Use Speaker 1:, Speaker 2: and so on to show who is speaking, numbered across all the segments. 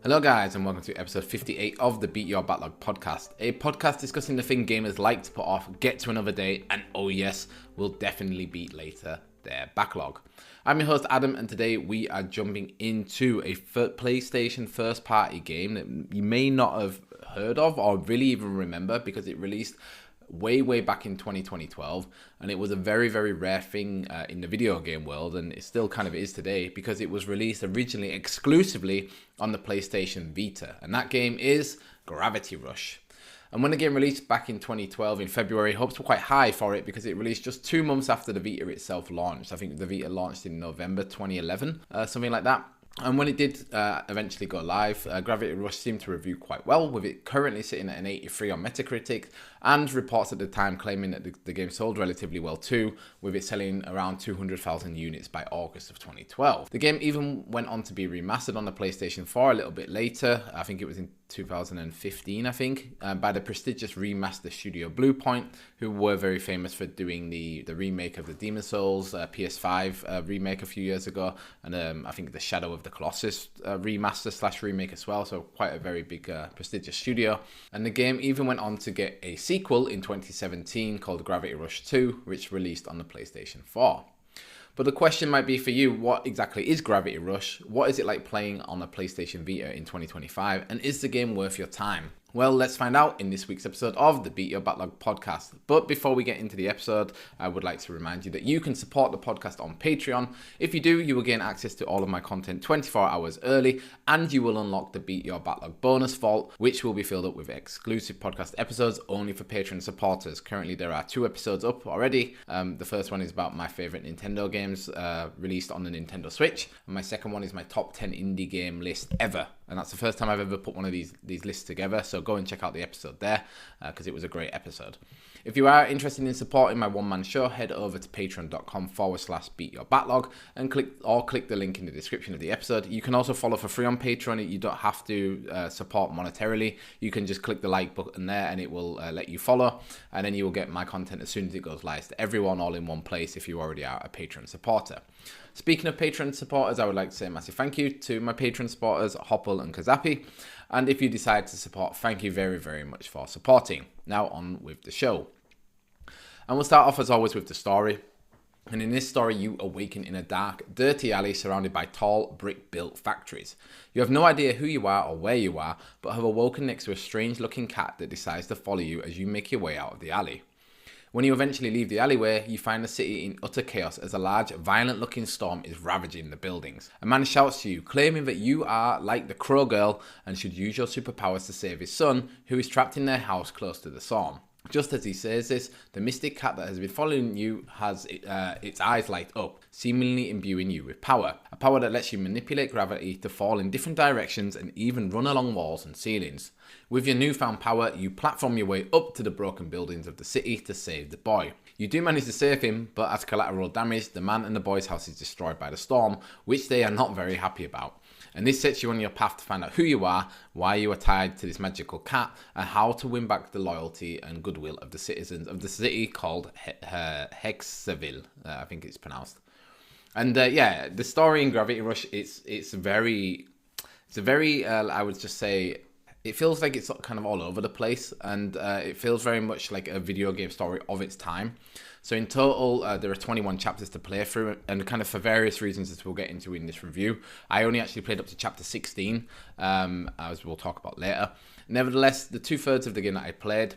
Speaker 1: Hello guys and welcome to episode 58 of the Beat Your Backlog Podcast, a podcast discussing the thing gamers like to put off, get to another day, and oh yes, will definitely beat later their backlog. I'm your host Adam and today we are jumping into a PlayStation first party game that you may not have heard of or really even remember because it released way back in 2012 and it was a very rare thing in the video game world, and it still kind of is today because it was released originally exclusively on the PlayStation Vita, and that game is Gravity Rush. And when the game released back in 2012 in February, hopes were quite high for it because it released just 2 months after the Vita itself launched. I think the Vita launched in November 2011, something like that. And when it did eventually go live, Gravity Rush seemed to review quite well, with it currently sitting at an 83 on Metacritic, and reports at the time claiming that the game sold relatively well too, with it selling around 200,000 units by August of 2012. The game even went on to be remastered on the PlayStation 4 a little bit later, I think it was in 2015, by the prestigious remaster studio Bluepoint, who were very famous for doing the remake of the Demon's Souls PS5 remake a few years ago, and I think the Shadow of the Colossus remaster / remake as well, so quite a very big prestigious studio. And the game even went on to get a sequel in 2017 called Gravity Rush 2, which released on the PlayStation 4. But the question might be for you, what exactly is Gravity Rush? What is it like playing on a PlayStation Vita in 2025? And is the game worth your time? Well, let's find out in this week's episode of the Beat Your Backlog Podcast. But before we get into the episode, I would like to remind you that you can support the podcast on Patreon. If you do, you will gain access to all of my content 24 hours early, and you will unlock the Beat Your Backlog bonus vault, which will be filled up with exclusive podcast episodes only for Patreon supporters. Currently, there are 2 episodes up already. The first one is about my favorite Nintendo games released on the Nintendo Switch, and my second one is my top 10 indie game list ever. And that's the first time I've ever put one of these lists together, so go and check out the episode there because it was a great episode. If you are interested in supporting my one-man show, head over to patreon.com/beatyourbacklog and click the link in the description of the episode. You can also follow for free on Patreon. You don't have to support monetarily. You can just click the like button there and it will let you follow, and then you will get my content as soon as it goes live to everyone all in one place if you already are a Patreon supporter. Speaking of Patreon supporters, I would like to say a massive thank you to my Patreon supporters, Hopple and Kazapi. And if you decide to support, thank you very much for supporting. Now on with the show. And we'll start off as always with the story. And in this story, you awaken in a dark, dirty alley surrounded by tall, brick-built factories. You have no idea who you are or where you are, but have awoken next to a strange-looking cat that decides to follow you as you make your way out of the alley. When you eventually leave the alleyway, you find the city in utter chaos as a large, violent-looking storm is ravaging the buildings. A man shouts to you, claiming that you are like the Crow Girl and should use your superpowers to save his son, who is trapped in their house close to the storm. Just as he says this, the mystic cat that has been following you has its eyes light up, seemingly imbuing you with power. A power that lets you manipulate gravity to fall in different directions and even run along walls and ceilings. With your newfound power, you platform your way up to the broken buildings of the city to save the boy. You do manage to save him, but as collateral damage, the man and the boy's house is destroyed by the storm, which they are not very happy about. And this sets you on your path to find out who you are, why you are tied to this magical cat, and how to win back the loyalty and goodwill of the citizens of the city called Hexaville, I think it's pronounced. And the story in Gravity Rush, it's a very, I would just say, it feels like it's kind of all over the place, and it feels very much like a video game story of its time. So in total, there are 21 chapters to play through, and kind of for various reasons that we'll get into in this review. I only actually played up to chapter 16, as we'll talk about later. Nevertheless, the 2/3 of the game that I played,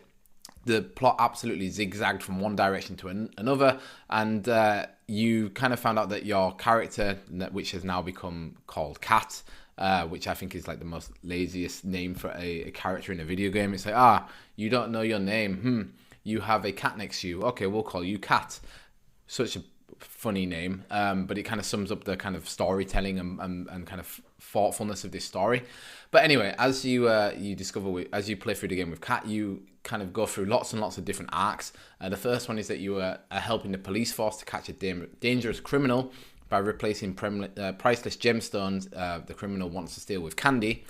Speaker 1: the plot absolutely zigzagged from one direction to another, and you kind of found out that your character, which has now become called Cat, which I think is like the most laziest name for a character in a video game. It's like, you don't know your name. You have a cat next to you. Okay, we'll call you Cat. Such a funny name, but it kind of sums up the kind of storytelling and kind of thoughtfulness of this story. But anyway, as you discover, as you play through the game with Cat, you kind of go through lots and lots of different arcs. The first one is that you are helping the police force to catch a dangerous criminal by replacing priceless gemstones the criminal wants to steal with candy.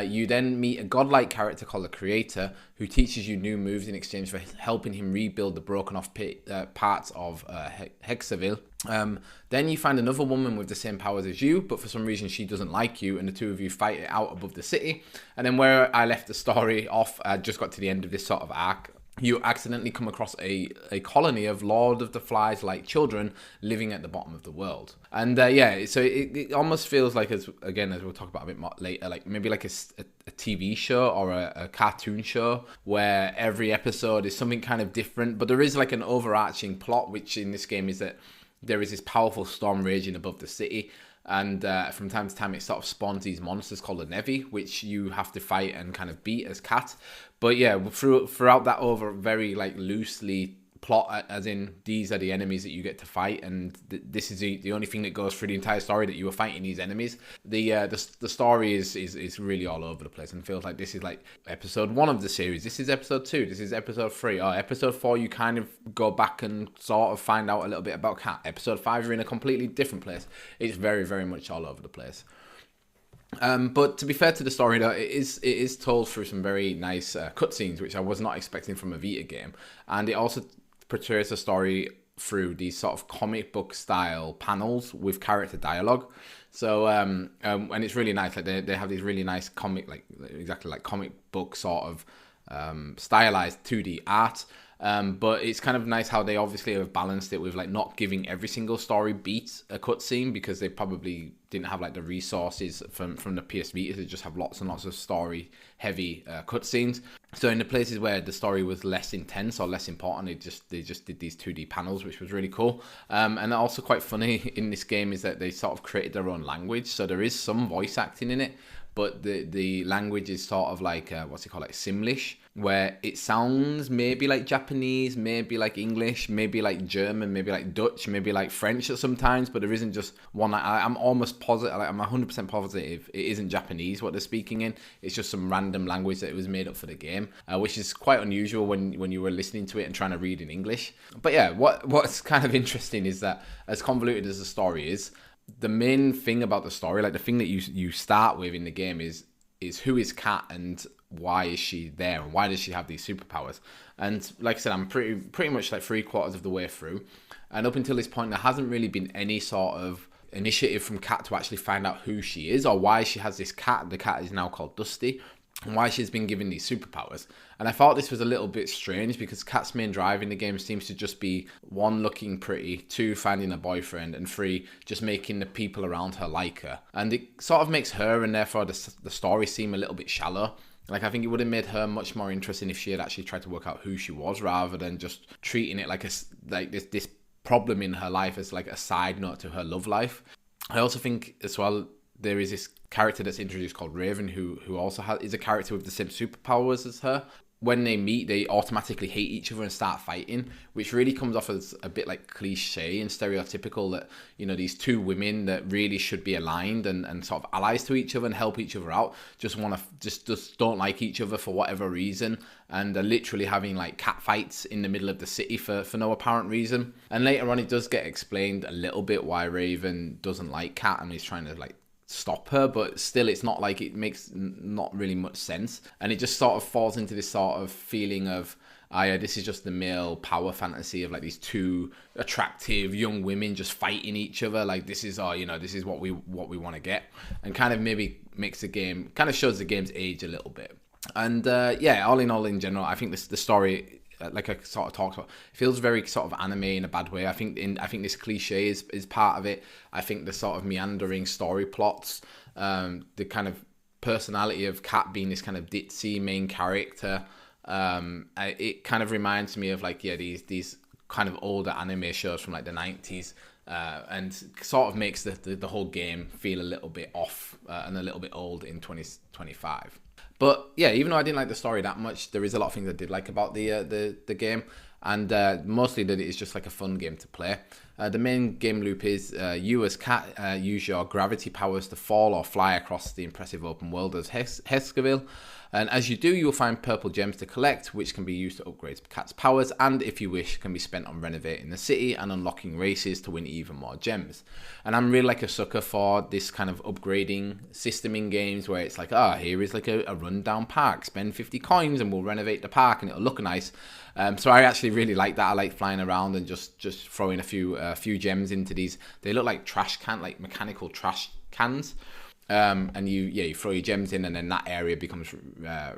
Speaker 1: You then meet a godlike character called the Creator, who teaches you new moves in exchange for helping him rebuild the broken off parts of Hexaville. Then you find another woman with the same powers as you, but for some reason she doesn't like you, and the two of you fight it out above the city. And then where I left the story off, I just got to the end of this sort of arc. You accidentally come across a colony of Lord of the Flies-like children living at the bottom of the world. And so it almost feels like, as we'll talk about a bit more later, like maybe like a TV show or a cartoon show where every episode is something kind of different, but there is like an overarching plot, which in this game is that there is this powerful storm raging above the city, and from time to time it sort of spawns these monsters called a Nevi, which you have to fight and kind of beat as Cat. But yeah, throughout that very like loosely plot, as in these are the enemies that you get to fight, and this is the only thing that goes through the entire story, that you were fighting these enemies. The story is really all over the place, and feels like this is like episode 1 of the series, this is episode 2, this is episode 3, or episode 4 you kind of go back and sort of find out a little bit about Cat. Episode 5 you're in a completely different place. It's very, very much all over the place. But to be fair to the story, though, it is told through some very nice cutscenes, which I was not expecting from a Vita game, and it also portrays the story through these sort of comic book style panels with character dialogue. So and it's really nice. Like they have these really nice comic, like exactly like comic book sort of stylized 2D art. But it's kind of nice how they obviously have balanced it with like not giving every single story beat a cutscene, because they probably didn't have like the resources from the PS Vita to just have lots and lots of story heavy cutscenes. So in the places where the story was less intense or less important, they just did these 2D panels, which was really cool. And also quite funny in this game is that they sort of created their own language. So there is some voice acting in it, but the language is sort of like what's it called, like Simlish, where it sounds maybe like Japanese, maybe like English, maybe like German, maybe like Dutch, maybe like French at sometimes, but there isn't just one. I'm almost positive, like I'm 100% positive it isn't Japanese what they're speaking in. It's just some random language that it was made up for the game, which is quite unusual when you were listening to it and trying to read in English. But yeah, what's kind of interesting is that as convoluted as the story is, the main thing about the story, like the thing that you start with in the game is who is Cat and why is she there and why does she have these superpowers. And like I said, I'm pretty much like 3/4 of the way through, and up until this point there hasn't really been any sort of initiative from Cat to actually find out who she is or why she has this cat. The cat is now called Dusty, and why she's been given these superpowers. And I thought this was a little bit strange, because Cat's main drive in the game seems to just be 1, looking pretty, 2, finding a boyfriend, and 3, just making the people around her like her. And it sort of makes her, and therefore the story, seem a little bit shallow. Like, I think it would have made her much more interesting if she had actually tried to work out who she was, rather than just treating it like this problem in her life as like a side note to her love life. I also think as well, there is this character that's introduced called Raven, who also is a character with the same superpowers as her. When they meet, they automatically hate each other and start fighting, which really comes off as a bit like cliche and stereotypical, that, you know, these two women that really should be aligned and sort of allies to each other and help each other out, just don't like each other for whatever reason, and are literally having like cat fights in the middle of the city for no apparent reason. And later on it does get explained a little bit why Raven doesn't like Cat and is trying to like stop her, but still it's not like it makes not really much sense, and it just sort of falls into this sort of feeling of this is just the male power fantasy of like these two attractive young women just fighting each other, like this is this is what we want to get, and kind of maybe makes the game, kind of shows the game's age a little bit. And all in all, in general, I think the story, like I sort of talked about, feels very sort of anime in a bad way. I think this cliche is part of it. I think the sort of meandering story plots, the kind of personality of Cat being this kind of ditzy main character, it kind of reminds me of like these kind of older anime shows from like the 90s, and sort of makes the whole game feel a little bit off and a little bit old in 2025. But yeah, even though I didn't like the story that much, there is a lot of things I did like about the game, and mostly that it is just like a fun game to play. The main game loop is you as Cat use your gravity powers to fall or fly across the impressive open world as Heskerville. And as you do, you'll find purple gems to collect, which can be used to upgrade Cat's powers, and if you wish, can be spent on renovating the city and unlocking races to win even more gems. And I'm really like a sucker for this kind of upgrading system in games where it's like, here is like a rundown park, spend 50 coins and we'll renovate the park and it'll look nice. So I actually really like that. I like flying around and just throwing a few gems into these. They look like trash can, like mechanical trash cans. And you throw your gems in, and then that area becomes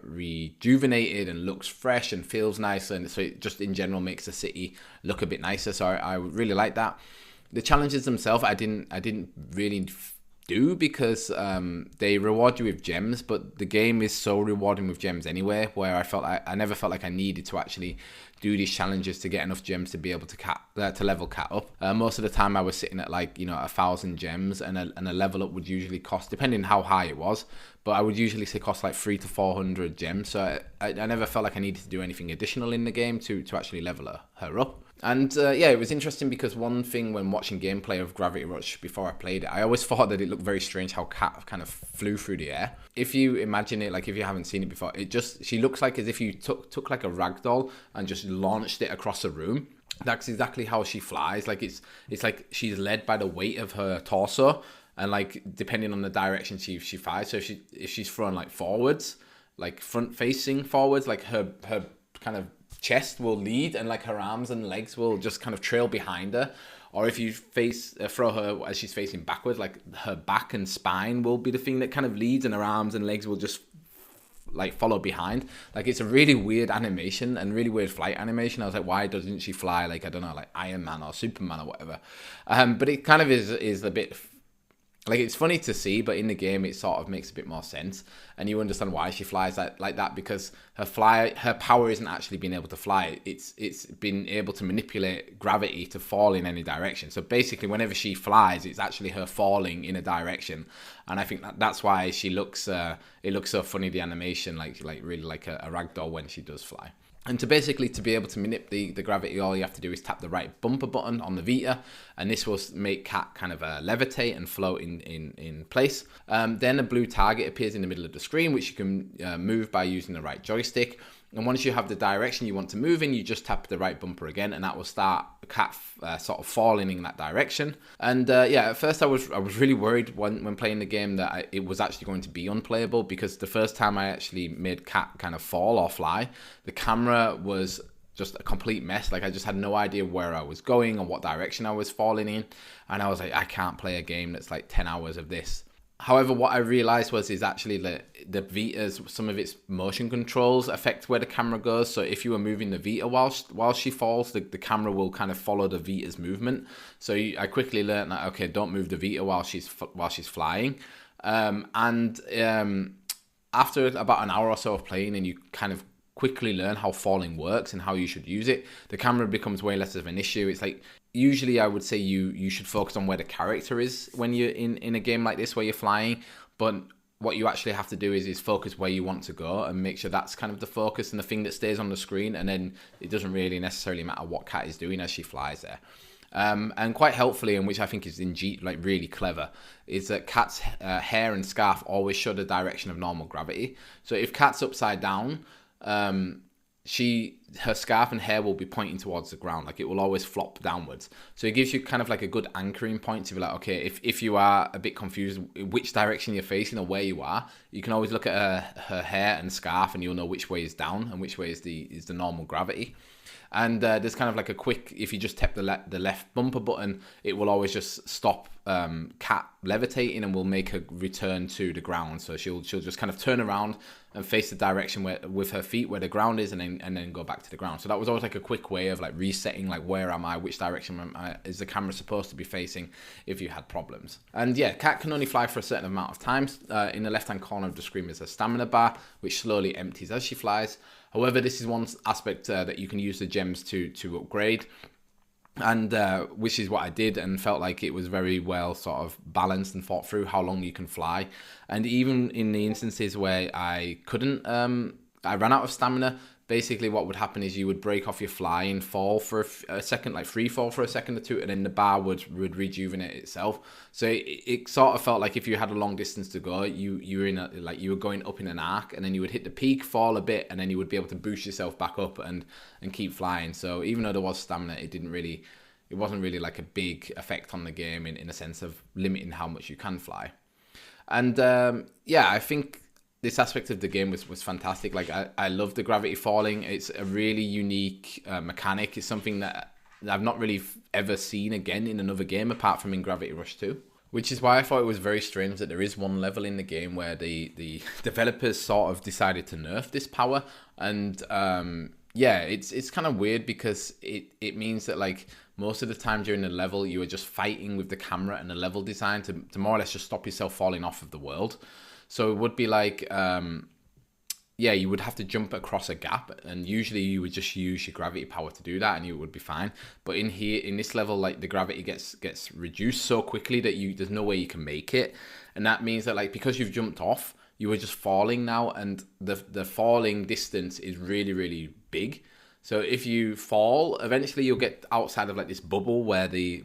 Speaker 1: rejuvenated and looks fresh and feels nice, and so it just in general makes the city look a bit nicer. So I really like that. The challenges themselves, I didn't really do because they reward you with gems, but the game is so rewarding with gems anyway, where I never felt like I needed to actually do these challenges to get enough gems to be able to level Cat up. Most of the time I was sitting at 1,000 gems, and a level up would usually cost, depending how high it was, but I would usually say cost like 300 to 400 gems. So I never felt like I needed to do anything additional in the game to actually level her up. And it was interesting because one thing when watching gameplay of Gravity Rush before I played it, I always thought that it looked very strange how Cat kind of flew through the air. If you imagine it, like if you haven't seen it before, she looks like as if you took like a rag doll and just launched it across a room. That's exactly how she flies. Like it's like she's led by the weight of her torso, and like depending on the direction she flies. So if she's thrown like forwards, like front facing forwards, like her kind of chest will lead, and like her arms and legs will just kind of trail behind her. Or if you throw her as she's facing backwards, like her back and spine will be the thing that kind of leads, and her arms and legs will just like follow behind. Like it's a really weird animation and really weird flight animation. I was like, why doesn't she fly like, I don't know, like Iron Man or Superman or whatever? But it kind of is a bit like, it's funny to see, but in the game it sort of makes a bit more sense, and you understand why she flies like that, because her power isn't actually being able to fly. It's been able to manipulate gravity to fall in any direction. So basically, whenever she flies, it's actually her falling in a direction, and I think that's why she looks. It looks so funny, the animation, like really like a ragdoll when she does fly. And to be able to manipulate the gravity, all you have to do is tap the right bumper button on the Vita, and this will make Cat kind of levitate and float in place. Then a blue target appears in the middle of the screen, which you can move by using the right joystick. And once you have the direction you want to move in, you just tap the right bumper again, and that will start Cat sort of falling in that direction. And at first I was really worried when playing the game that it was actually going to be unplayable, because the first time I actually made Cat kind of fall or fly, the camera was just a complete mess. Like I just had no idea where I was going or what direction I was falling in, and I was like, I can't play a game that's like 10 hours of this. However, what I realized is actually the Vita's, some of its motion controls affect where the camera goes. So if you were moving the Vita while she falls, the camera will kind of follow the Vita's movement. So I quickly learned that, okay, don't move the Vita while she's flying. After about an hour or so of playing, and you kind of quickly learn how falling works and how you should use it, the camera becomes way less of an issue. It's like, usually I would say you should focus on where the character is when you're in a game like this where you're flying, but what you actually have to do is focus where you want to go and make sure that's kind of the focus and the thing that stays on the screen, and then it doesn't really necessarily matter what Cat is doing as she flies there. And quite helpfully, and which I think is like really clever, is that Cat's hair and scarf always show the direction of normal gravity. So if Cat's upside down, her scarf and hair will be pointing towards the ground. Like it will always flop downwards. So it gives you kind of like a good anchoring point to be like, okay, if you are a bit confused which direction you're facing or where you are, you can always look at her hair and scarf, and you'll know which way is down and which way is the normal gravity. And there's kind of like a quick, if you just tap the left bumper button, it will always just stop Cat levitating and will make her return to the ground. So she'll just kind of turn around and face the direction with her feet where the ground is, and then go back to the ground. So that was always like a quick way of like resetting, like where am I, which direction is the camera supposed to be facing if you had problems. And yeah, Cat can only fly for a certain amount of times. In the left hand corner of the screen is a stamina bar, which slowly empties as she flies. However, this is one aspect that you can use the gems to upgrade, and which is what I did, and felt like it was very well sort of balanced and thought through how long you can fly. And even in the instances where I couldn't, I ran out of stamina, basically what would happen is you would break off your fly and fall for a second, like free fall for a second or two, and then the bar would rejuvenate itself. So it sort of felt like if you had a long distance to go, you were you were going up in an arc, and then you would hit the peak, fall a bit, and then you would be able to boost yourself back up and keep flying. So even though there was stamina, it wasn't really like a big effect on the game in a sense of limiting how much you can fly. And I think this aspect of the game was fantastic. Like I love the gravity falling. It's a really unique mechanic. It's something that I've not really ever seen again in another game apart from in Gravity Rush 2. Which is why I thought it was very strange that there is one level in the game where the developers sort of decided to nerf this power. And it's kind of weird because it means that like most of the time during the level you are just fighting with the camera and the level design to more or less just stop yourself falling off of the world. So it would be like, you would have to jump across a gap, and usually you would just use your gravity power to do that, and you would be fine. But in this level, like the gravity gets reduced so quickly that there's no way you can make it, and that means that like because you've jumped off, you are just falling now, and the falling distance is really, really big. So if you fall, eventually you'll get outside of like this bubble where the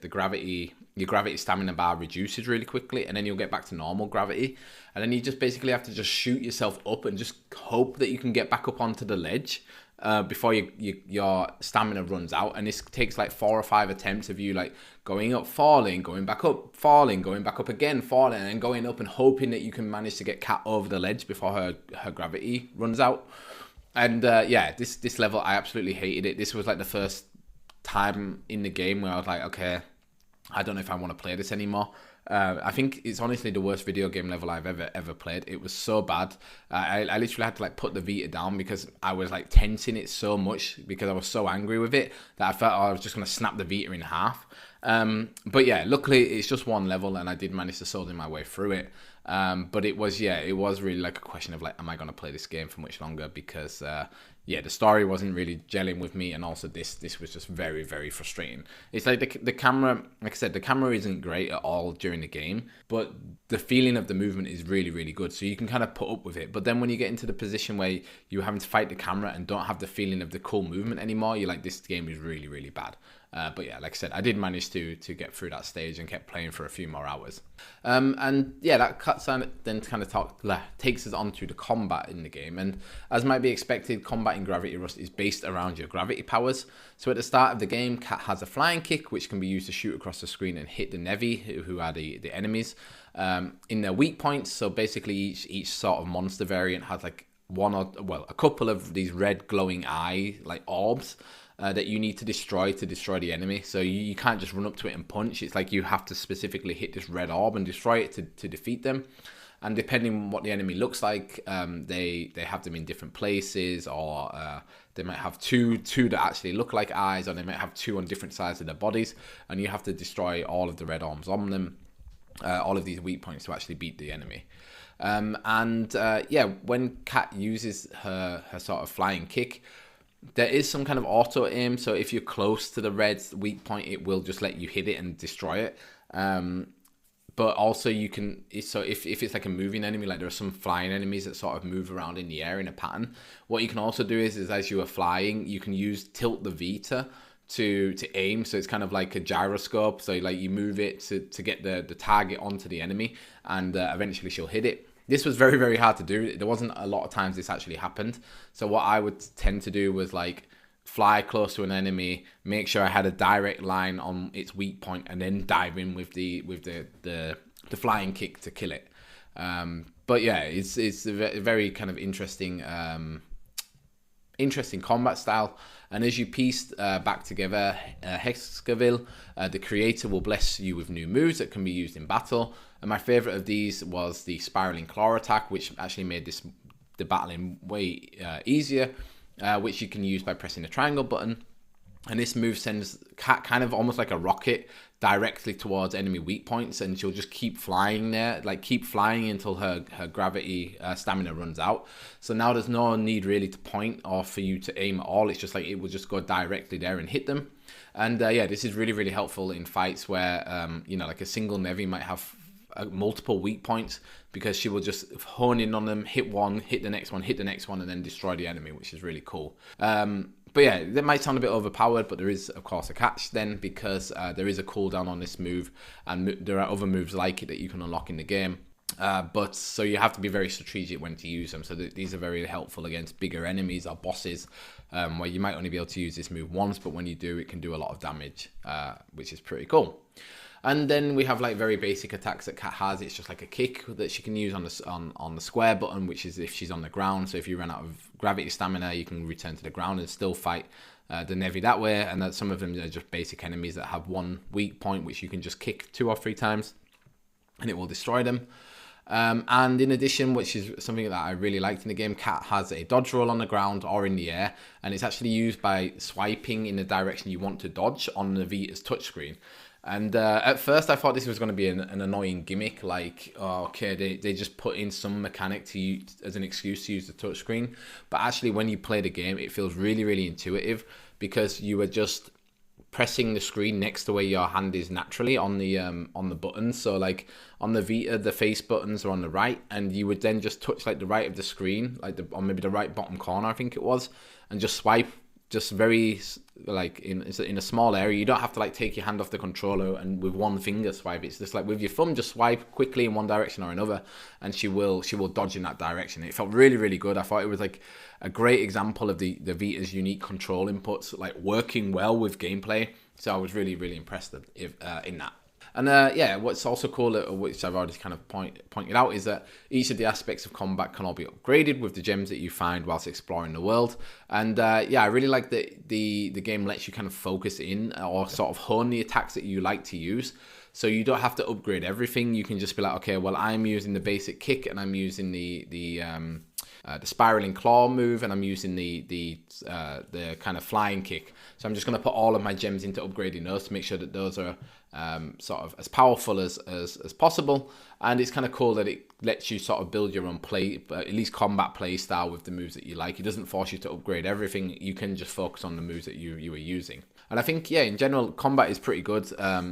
Speaker 1: gravity, your gravity stamina bar reduces really quickly, and then you'll get back to normal gravity. And then you just basically have to just shoot yourself up and just hope that you can get back up onto the ledge before your stamina runs out. And this takes like 4 or 5 attempts of you like going up, falling, going back up, falling, going back up again, falling, and going up and hoping that you can manage to get Kat over the ledge before her gravity runs out. And this level, I absolutely hated it. This was like the first time in the game where I was like, okay, I don't know if I want to play this anymore. I think it's honestly the worst video game level I've ever played. It was so bad. I literally had to like put the Vita down because I was like tensing it so much because I was so angry with it that I felt I was just going to snap the Vita in half. But yeah, luckily it's just one level and I did manage to soldier my way through it. But it was really like a question of like, am I going to play this game for much longer? Because the story wasn't really gelling with me, and also this was just very, very frustrating. It's like the camera, like I said, the camera isn't great at all during the game, but the feeling of the movement is really, really good. So you can kind of put up with it. But then when you get into the position where you're having to fight the camera and don't have the feeling of the cool movement anymore, you're like, this game is really, really bad. But yeah, like I said, I did manage to get through that stage and kept playing for a few more hours. That cutscene then kind of takes us on to the combat in the game. And as might be expected, combat in Gravity Rush is based around your gravity powers. So at the start of the game, Kat has a flying kick, which can be used to shoot across the screen and hit the Nevi, who are the enemies, in their weak points. So basically each sort of monster variant has like a couple of these red glowing eye like orbs that you need to destroy the enemy. So you can't just run up to it and punch. It's like you have to specifically hit this red orb and destroy it to defeat them. And depending on what the enemy looks like, they have them in different places, or they might have two that actually look like eyes, or they might have 2 on different sides of their bodies, and you have to destroy all of the red orbs on them, all of these weak points to actually beat the enemy. When Kat uses her sort of flying kick, there is some kind of auto aim, so if you're close to the red weak point, it will just let you hit it and destroy it. But also you can, so if it's like a moving enemy, like there are some flying enemies that sort of move around in the air in a pattern. What you can also do is as you are flying, you can tilt the Vita to aim, so it's kind of like a gyroscope. So like you move it to get the target onto the enemy, and eventually she'll hit it. This was very, very hard to do. There wasn't a lot of times this actually happened. So what I would tend to do was like fly close to an enemy, make sure I had a direct line on its weak point, and then dive in with the flying kick to kill it. But yeah, it's a very kind of interesting combat style. And as you piece back together Hexaville, the creator will bless you with new moves that can be used in battle. And my favorite of these was the spiraling claw attack, which actually made the battling way easier, which you can use by pressing the triangle button. And this move sends Kat kind of almost like a rocket directly towards enemy weak points, and she'll just keep flying there, like keep flying until her gravity stamina runs out. So now there's no need really to point or for you to aim at all. It's just like it will just go directly there and hit them. And this is really, really helpful in fights where like a single Nevi might have multiple weak points, because she will just hone in on them, hit one, hit the next one, hit the next one, and then destroy the enemy, which is really cool. But yeah, that might sound a bit overpowered, but there is, of course, a catch then, because there is a cooldown on this move, and there are other moves like it that you can unlock in the game. But so you have to be very strategic when to use them. So these are very helpful against bigger enemies or bosses, where you might only be able to use this move once, but when you do, it can do a lot of damage, which is pretty cool. And then we have like very basic attacks that Cat has. It's just like a kick that she can use on the square button, which is if she's on the ground. So if you run out of gravity stamina, you can return to the ground and still fight the Nevi that way. And that some of them are just basic enemies that have one weak point, which you can just kick 2 or 3 times and it will destroy them. And in addition, which is something that I really liked in the game, Cat has a dodge roll on the ground or in the air, and it's actually used by swiping in the direction you want to dodge on the Vita's touchscreen. And at first I thought this was going to be an annoying gimmick, like, oh, okay, they just put in some mechanic to use as an excuse to use the touchscreen. But actually, when you play the game, it feels really, really intuitive, because you are just pressing the screen next to where your hand is naturally on the buttons. So like on the Vita, the face buttons are on the right, and you would then just touch like the right of the screen, like or maybe the right bottom corner, I think it was, and just swipe, just very like in a small area. You don't have to like take your hand off the controller and with one finger swipe. It's just like with your thumb, just swipe quickly in one direction or another, and she will dodge in that direction. It felt really, really good. I thought it was like a great example of the Vita's unique control inputs like working well with gameplay. So I was really, really impressed in that. And yeah, what's also cool, which I've already kind of pointed out, is that each of the aspects of combat can all be upgraded with the gems that you find whilst exploring the world. And yeah, I really like that the game lets you kind of focus in or sort of hone the attacks that you like to use. So you don't have to upgrade everything. You can just be like, okay, well, I'm using the basic kick, and I'm using the spiraling claw move, and I'm using the kind of flying kick. So I'm just going to put all of my gems into upgrading those to make sure that those are sort of as powerful as possible. And it's kind of cool that it lets you sort of build your own play, at least combat play style with the moves that you like. It doesn't force you to upgrade everything. You can just focus on the moves that you were using. And I think, yeah, in general, combat is pretty good.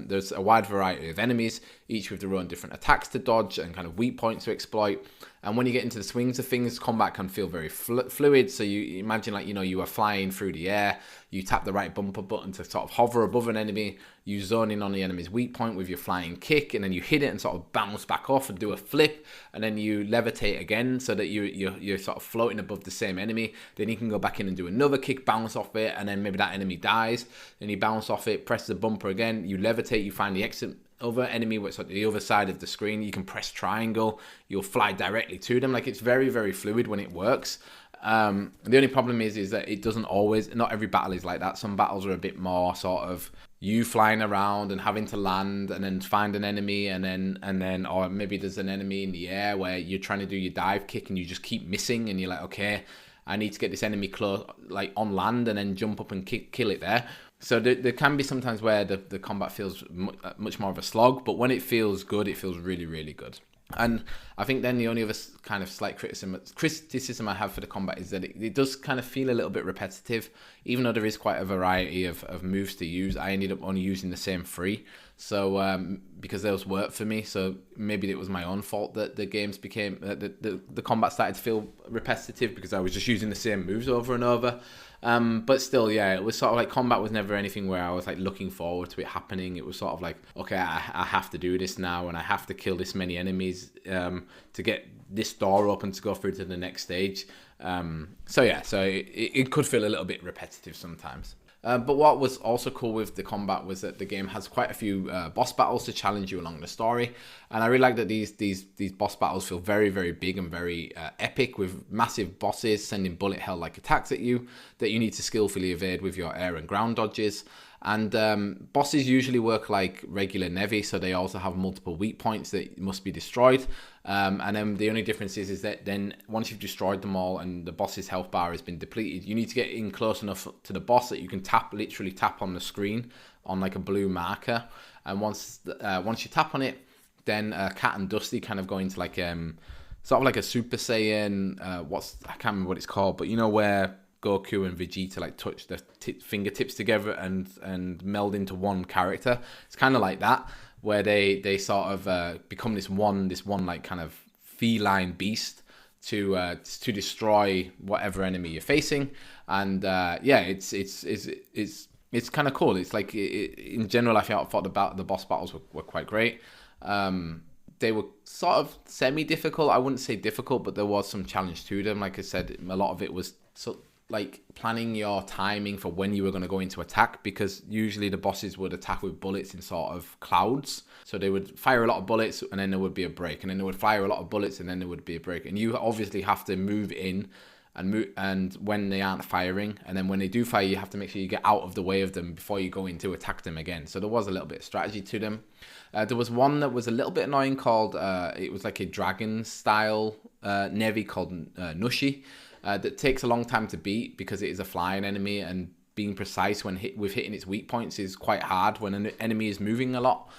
Speaker 1: There's a wide variety of enemies, each with their own different attacks to dodge and kind of weak points to exploit. And when you get into the swings of things, combat can feel very fluid. So you imagine, like, you are flying through the air, you tap the right bumper button to sort of hover above an enemy, you zone in on the enemy's weak point with your flying kick, and then you hit it and sort of bounce back off and do a flip, and then you levitate again so that you're sort of floating above the same enemy. Then you can go back in and do another kick, bounce off it, and then maybe that enemy dies. Then you bounce off it, press the bumper again, you levitate, you find the exit other enemy what's at the other side of the screen. You can press triangle, you'll fly directly to them. Like, it's very, very fluid when it works. The only problem is that it doesn't always, not every battle is like that. Some battles are a bit more sort of you flying around and having to land and then find an enemy, and then or maybe there's an enemy in the air where you're trying to do your dive kick and you just keep missing, and you're like, okay, I need to get this enemy close, like on land, and then jump up and kill it there. So there can be sometimes where the combat feels much more of a slog, but when it feels good, it feels really, really good. And I think then the only other kind of slight criticism I have for the combat is that it does kind of feel a little bit repetitive. Even though there is quite a variety of moves to use, I ended up only using the same 3. So because those worked for me, so maybe it was my own fault that the games became the combat started to feel repetitive because I was just using the same moves over and over. But still, yeah, it was sort of like combat was never anything where I was like looking forward to it happening. It was sort of like, okay, I have to do this now, and I have to kill this many enemies to get this door open to go through to the next stage. So yeah, so it could feel a little bit repetitive sometimes. But what was also cool with the combat was that the game has quite a few boss battles to challenge you along the story. And I really like that these boss battles feel very, very big and very epic, with massive bosses sending bullet hell-like attacks at you that you need to skillfully evade with your air and ground dodges. And bosses usually work like regular Nevi, so they also have multiple weak points that must be destroyed. And then the only difference is that then once you've destroyed them all and the boss's health bar has been depleted, you need to get in close enough to the boss that you can literally tap on the screen on like a blue marker. And once you tap on it, then Cat and Dusty kind of go into like sort of like a Super Saiyan. I can't remember what it's called, but you know where Goku and Vegeta like touch their fingertips together and meld into one character. It's kind of like that, where they sort of become this one like kind of feline beast to destroy whatever enemy you're facing. And it's kind of cool. It's like in general, I thought the boss battles were quite great. They were sort of semi-difficult. I wouldn't say difficult, but there was some challenge to them. Like I said, a lot of it was like planning your timing for when you were going to go into attack, because usually the bosses would attack with bullets in sort of clouds. So they would fire a lot of bullets and then there would be a break, and then they would fire a lot of bullets and then there would be a break. And you obviously have to move in and when they aren't firing, and then when they do fire, you have to make sure you get out of the way of them before you go in to attack them again. So there was a little bit of strategy to them. There was one that was a little bit annoying called it was like a dragon style Nevi called Nushi, that takes a long time to beat because it is a flying enemy, and being precise with hitting its weak points is quite hard when an enemy is moving a lot.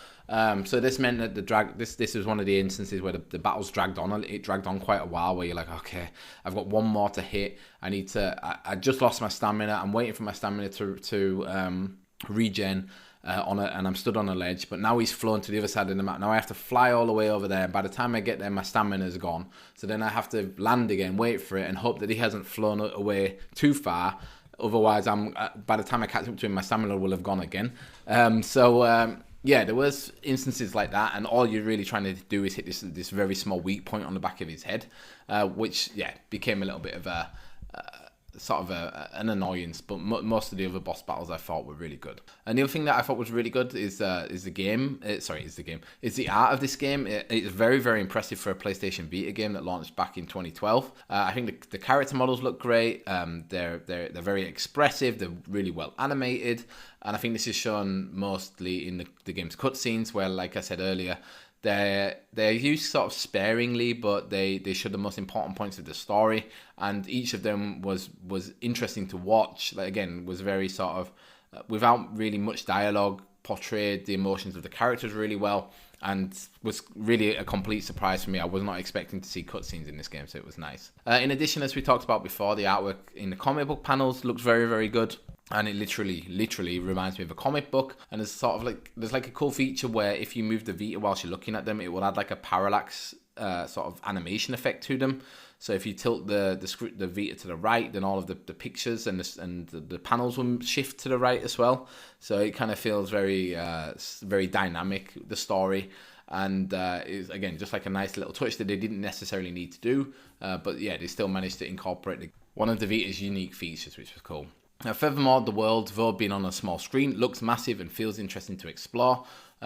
Speaker 1: So this meant that this was one of the instances where the battles dragged on. It dragged on quite a while, where you're like, okay, I've got one more to hit. I just lost my stamina. I'm waiting for my stamina to regen and I'm stood on a ledge. But now he's flown to the other side of the map. Now I have to fly all the way over there. By the time I get there, my stamina's gone. So then I have to land again, wait for it, and hope that he hasn't flown away too far. Otherwise, by the time I catch up to him, my stamina will have gone again. Yeah, there was instances like that, and all you're really trying to do is hit this very small weak point on the back of his head, which became a little bit of an annoyance. But most of the other boss battles I thought were really good. And the other thing that I thought was really good is the game. It's the art of this game. It's very, very impressive for a PlayStation Vita game that launched back in 2012. I think the character models look great. They're very expressive. They're really well animated. And I think this is shown mostly in the game's cutscenes, where, like I said earlier, they're used sort of sparingly, but they show the most important points of the story, and each of them was interesting to watch. Like, again, was very sort of without really much dialogue, portrayed the emotions of the characters really well, and was really a complete surprise for me. I was not expecting to see cutscenes in this game, so it was nice. In addition, as we talked about before, the artwork in the comic book panels looks very, very good. And it literally reminds me of a comic book. And there's there's a cool feature where if you move the Vita whilst you're looking at them, it will add like a parallax sort of animation effect to them. So if you tilt the Vita to the right, then all of the pictures and the panels will shift to the right as well. So it kind of feels very very dynamic, the story. And is again just like a nice little touch that they didn't necessarily need to do. But yeah, they still managed to incorporate one of the Vita's unique features, which was cool. Furthermore, the world, though being on a small screen, looks massive and feels interesting to explore,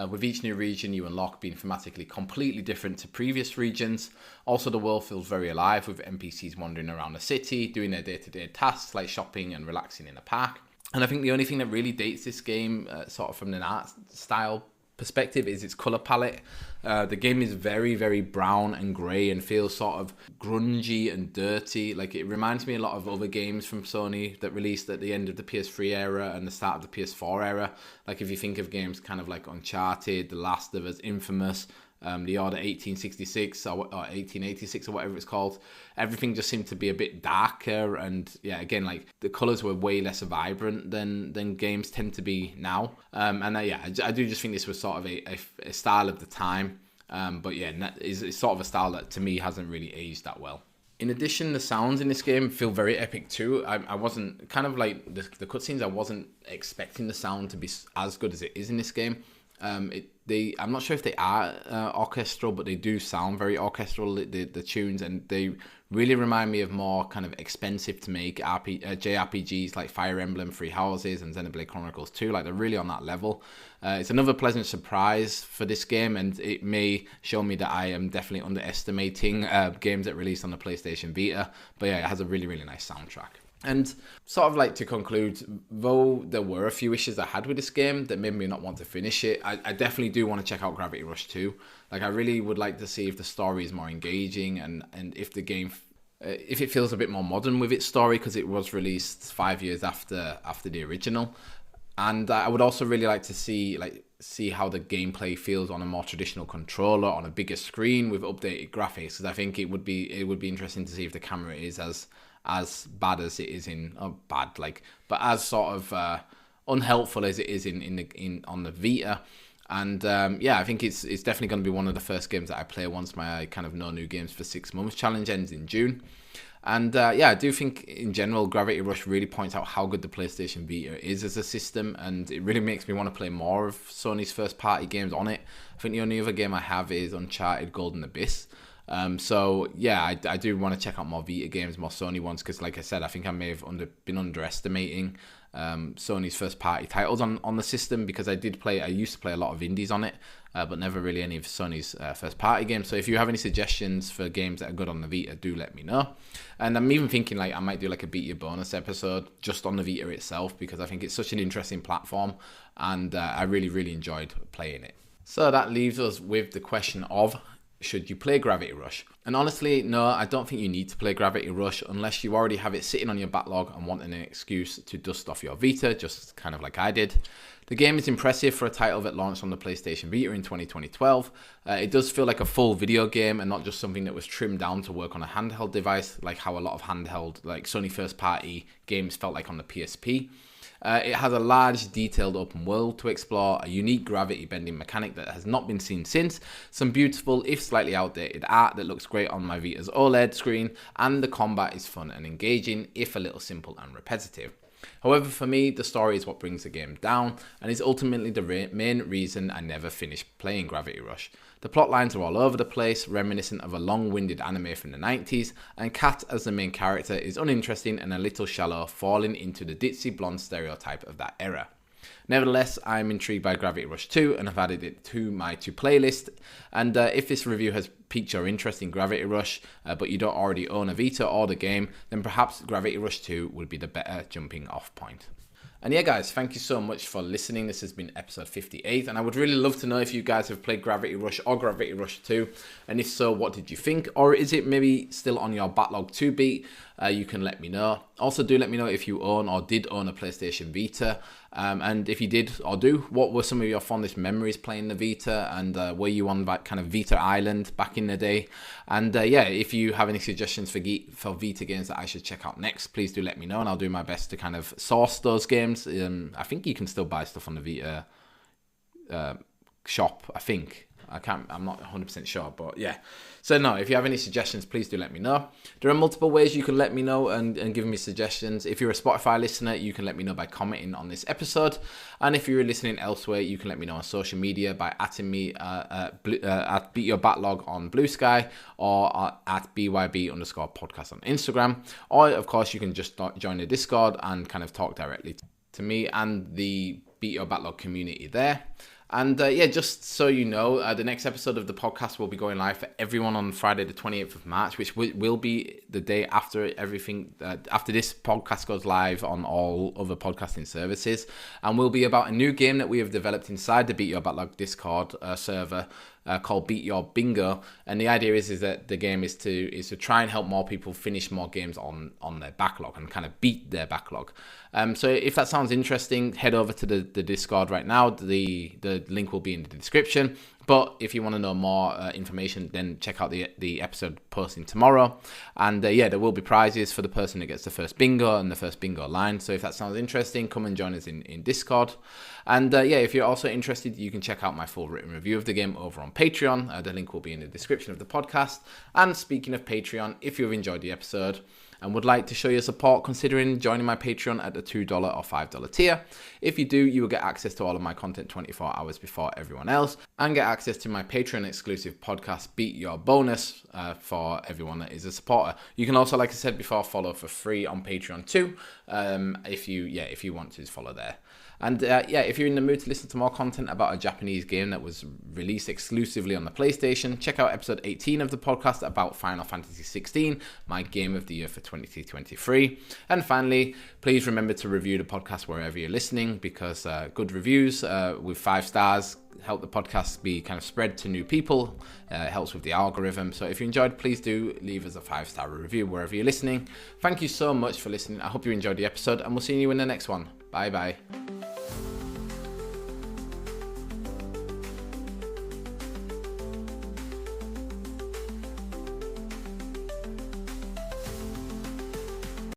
Speaker 1: with each new region you unlock being thematically completely different to previous regions. Also, the world feels very alive, with NPCs wandering around the city, doing their day-to-day tasks like shopping and relaxing in a park. And I think the only thing that really dates this game, sort of from an art style perspective, is its color palette. The game is very, very brown and grey and feels sort of grungy and dirty. Like, it reminds me a lot of other games from Sony that released at the end of the PS3 era and the start of the PS4 era. Like, if you think of games kind of like Uncharted, The Last of Us, Infamous, The Order 1866 or 1886 or whatever it's called, everything just seemed to be a bit darker, and again, like, the colors were way less vibrant than games tend to be now. I do just think this was sort of a style of the time, but it's sort of a style that to me hasn't really aged that well. In addition, the sounds in this game feel very epic too. I wasn't, kind of like the cutscenes, I wasn't expecting the sound to be as good as it is in this game. I'm not sure if they are orchestral, but they do sound very orchestral, the tunes, and they really remind me of more kind of expensive to make JRPGs like Fire Emblem, Three Houses, and Xenoblade Chronicles 2. Like, they're really on that level. It's another pleasant surprise for this game, and it may show me that I am definitely underestimating games that release on the PlayStation Vita. But yeah, it has a really, really nice soundtrack. And sort of like to conclude, though there were a few issues I had with this game that made me not want to finish it, I definitely do want to check out Gravity Rush 2. Like, I really would like to see if the story is more engaging and if the game, if it feels a bit more modern with its story, because it was released 5 years after the original. And I would also really like to see how the gameplay feels on a more traditional controller on a bigger screen with updated graphics, because I think it would be interesting to see if the camera is as bad as it is but as sort of unhelpful as it is on the Vita. And I think it's definitely going to be one of the first games that I play once my kind of no new games for 6 months challenge ends in June. And I do think in general Gravity Rush really points out how good the PlayStation Vita is as a system, and it really makes me want to play more of Sony's first party games on it. I think the only other game I have is Uncharted Golden Abyss. I do want to check out more Vita games, more Sony ones, because like I said, I think I may have been underestimating Sony's first party titles on the system, because I used to play a lot of indies on it, but never really any of Sony's first party games. So if you have any suggestions for games that are good on the Vita, do let me know. And I'm even thinking like I might do like a Beat Your bonus episode just on the Vita itself, because I think it's such an interesting platform, and I really, really enjoyed playing it. So that leaves us with the question of, should you play Gravity Rush? And honestly, no, I don't think you need to play Gravity Rush unless you already have it sitting on your backlog and want an excuse to dust off your Vita, just kind of like I did. The game is impressive for a title that launched on the PlayStation Vita in 2012. It does feel like a full video game and not just something that was trimmed down to work on a handheld device, like how a lot of handheld, like Sony first party games felt like on the PSP. It has a large, detailed open world to explore, a unique gravity bending mechanic that has not been seen since, some beautiful, if slightly outdated art that looks great on my Vita's OLED screen, and the combat is fun and engaging, if a little simple and repetitive. However, for me, the story is what brings the game down, and is ultimately the main reason I never finished playing Gravity Rush. The plot lines are all over the place, reminiscent of a long-winded anime from the 90s, and Kat as the main character is uninteresting and a little shallow, falling into the ditzy blonde stereotype of that era. Nevertheless, I'm intrigued by Gravity Rush 2 and have added it to my to-play list. And if this review has piqued your interest in Gravity Rush, but you don't already own a Vita or the game, then perhaps Gravity Rush 2 would be the better jumping off point. And yeah, guys, thank you so much for listening. This has been episode 58, and I would really love to know if you guys have played Gravity Rush or Gravity Rush 2, and if so, what did you think? Or is it maybe still on your backlog to beat? You can let me know. Also, do let me know if you own or did own a PlayStation Vita, and if you did or do, what were some of your fondest memories playing the Vita, and were you on that kind of Vita Island back in the day? And if you have any suggestions for Vita games that I should check out next, please do let me know, and I'll do my best to kind of source those games. I think you can still buy stuff on the Vita shop, I think. I'm not 100% sure, but yeah. So no, if you have any suggestions, please do let me know. There are multiple ways you can let me know and give me suggestions. If you're a Spotify listener, you can let me know by commenting on this episode. And if you're listening elsewhere, you can let me know on social media by @ing me at Beat Your Backlog on Blue Sky, or at BYB_podcast on Instagram. Or, of course, you can just join the Discord and kind of talk directly to me and the Beat Your Backlog community there. And just so you know, the next episode of the podcast will be going live for everyone on Friday the 28th of March, which will be the day after after this podcast goes live on all other podcasting services, and will be about a new game that we have developed inside the Beat Your Backlog Discord server, called Beat Your Bingo. And the idea is that the game is to try and help more people finish more games on their backlog and kind of beat their backlog. So if that sounds interesting, head over to the Discord right now. The link will be in the description. But if you want to know more information, then check out the episode posting tomorrow. And there will be prizes for the person that gets the first bingo and the first bingo line. So if that sounds interesting, come and join us in Discord. And if you're also interested, you can check out my full written review of the game over on Patreon. The link will be in the description of the podcast. And speaking of Patreon, if you've enjoyed the episode and would like to show your support, considering joining my Patreon at the $2 or $5 tier. If you do, you will get access to all of my content 24 hours before everyone else, and get access to my Patreon exclusive podcast, Beat Your Bonus, for everyone that is a supporter. You can also, like I said before, follow for free on Patreon too, if you want to follow there. And if you're in the mood to listen to more content about a Japanese game that was released exclusively on the PlayStation, check out episode 18 of the podcast about Final Fantasy 16, my game of the year for 2023. And finally, please remember to review the podcast wherever you're listening, because good reviews with 5 stars help the podcast be kind of spread to new people. It helps with the algorithm. So if you enjoyed, please do leave us a 5-star review wherever you're listening. Thank you so much for listening. I hope you enjoyed the episode, and we'll see you in the next one. Bye bye.